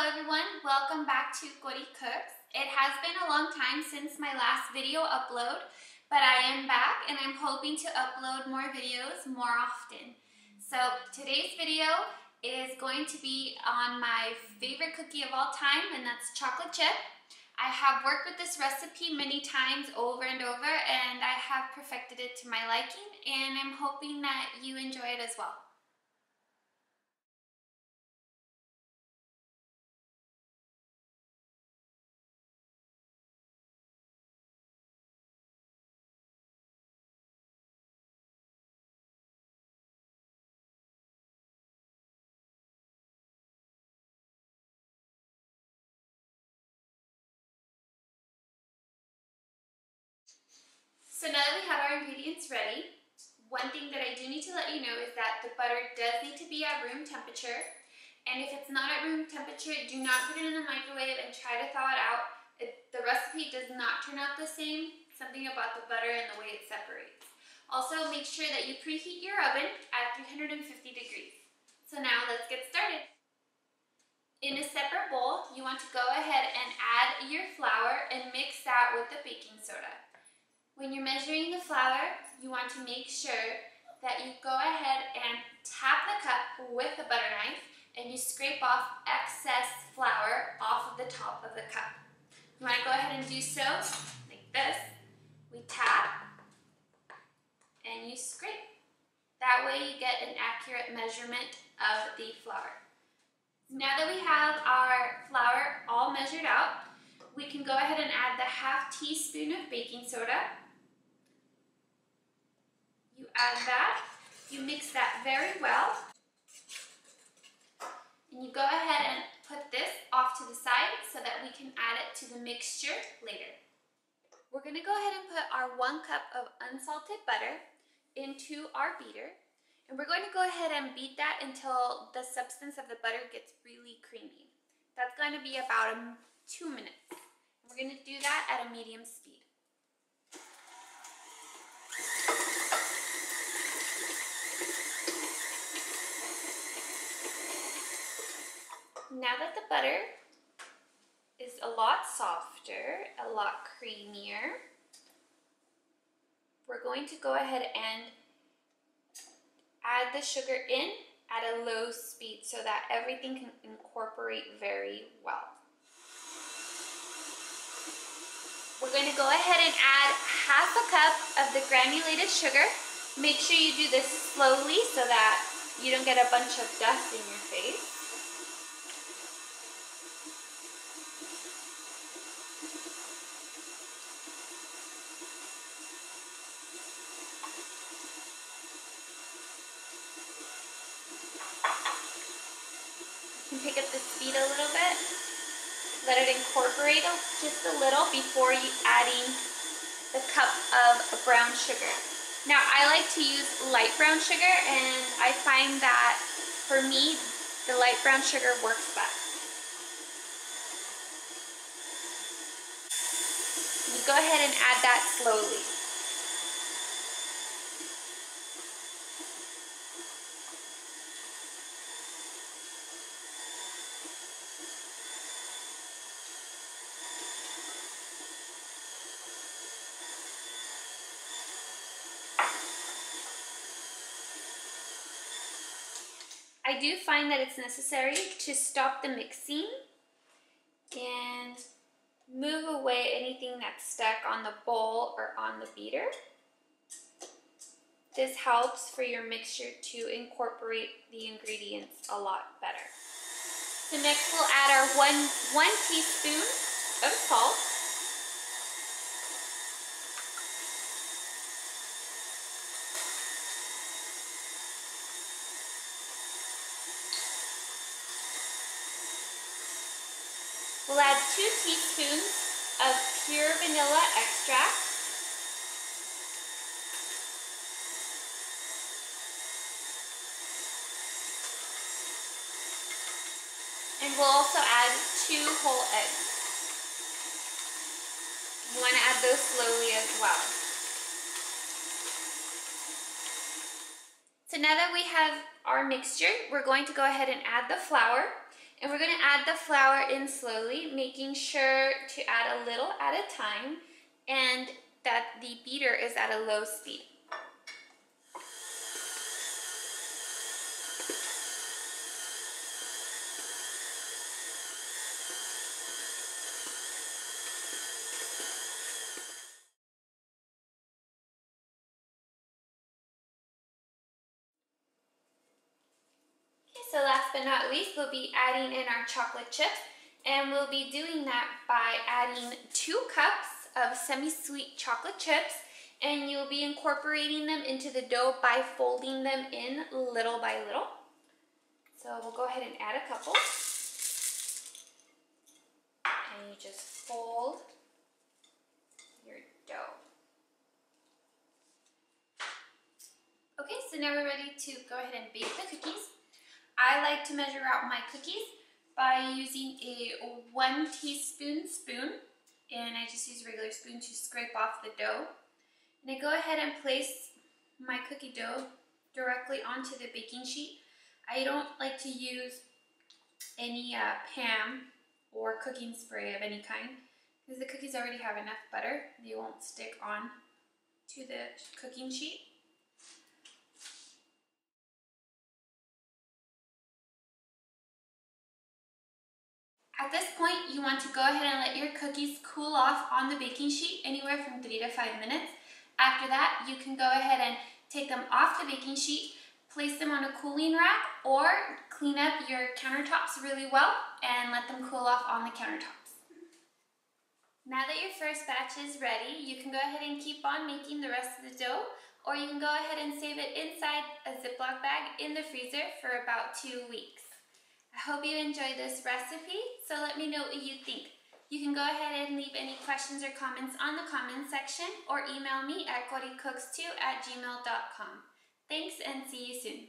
everyone, welcome back to Cori Cooks. It has been a long time since my last video upload, but I am back and I'm hoping to upload more videos more often. So today's video is going to be on my favorite cookie of all time, and that's chocolate chip. I have worked with this recipe many times over and over, and I have perfected it to my liking, and I'm hoping that you enjoy it as well. So now that we have our ingredients ready, one thing that I do need to let you know is that the butter does need to be at room temperature. And if it's not at room temperature, do not put it in the microwave and try to thaw it out. The recipe does not turn out the same. Something about the butter and the way it separates. Also, make sure that you preheat your oven at 350 degrees. So now let's get started. In a separate bowl, you want to go ahead and add your flour and mix that with the baking soda. When you're measuring the flour, you want to make sure that you go ahead and tap the cup with a butter knife and you scrape off excess flour off of the top of the cup. You want to go ahead and do so like this. We tap and you scrape. That way you get an accurate measurement of the flour. Now that we have our flour all measured out, we can go ahead and add the ½ teaspoon of baking soda. You add that, you mix that very well, and you go ahead and put this off to the side so that we can add it to the mixture later. We're going to go ahead and put our 1 cup of unsalted butter into our beater, and we're going to go ahead and beat that until the substance of the butter gets really creamy. That's going to be about 2 minutes. We're going to do that at a medium speed. Now that the butter is a lot softer, a lot creamier, we're going to go ahead and add the sugar in at a low speed so that everything can incorporate very well. We're going to go ahead and add ½ cup of the granulated sugar. Make sure you do this slowly so that you don't get a bunch of dust in your face. Pick up the speed a little bit, let it incorporate just a little before you adding the cup of brown sugar. Now I like to use light brown sugar, and I find that for me the light brown sugar works best. You go ahead and add that slowly. I do find that it's necessary to stop the mixing and move away anything that's stuck on the bowl or on the beater. This helps for your mixture to incorporate the ingredients a lot better. So next we'll add our one teaspoon of salt. We'll add 2 teaspoons of pure vanilla extract. And we'll also add 2 whole eggs. You want to add those slowly as well. So now that we have our mixture, we're going to go ahead and add the flour. And we're going to add the flour in slowly, making sure to add a little at a time and that the beater is at a low speed. So last but not least, we'll be adding in our chocolate chips, and we'll be doing that by adding 2 cups of semi-sweet chocolate chips, and you'll be incorporating them into the dough by folding them in little by little. So we'll go ahead and add a couple, and you just fold your dough. Okay, so now we're ready to go ahead and bake the cookies. I like to measure out my cookies by using a 1 teaspoon spoon, and I just use a regular spoon to scrape off the dough. And I go ahead and place my cookie dough directly onto the baking sheet. I don't like to use any Pam or cooking spray of any kind because the cookies already have enough butter. They won't stick on to the cooking sheet. At this point, you want to go ahead and let your cookies cool off on the baking sheet anywhere from 3 to 5 minutes. After that, you can go ahead and take them off the baking sheet, place them on a cooling rack, or clean up your countertops really well and let them cool off on the countertops. Now that your first batch is ready, you can go ahead and keep on making the rest of the dough, or you can go ahead and save it inside a Ziploc bag in the freezer for about 2 weeks. I hope you enjoyed this recipe, so let me know what you think. You can go ahead and leave any questions or comments on the comments section or email me at goricooks2@gmail.com. Thanks and see you soon.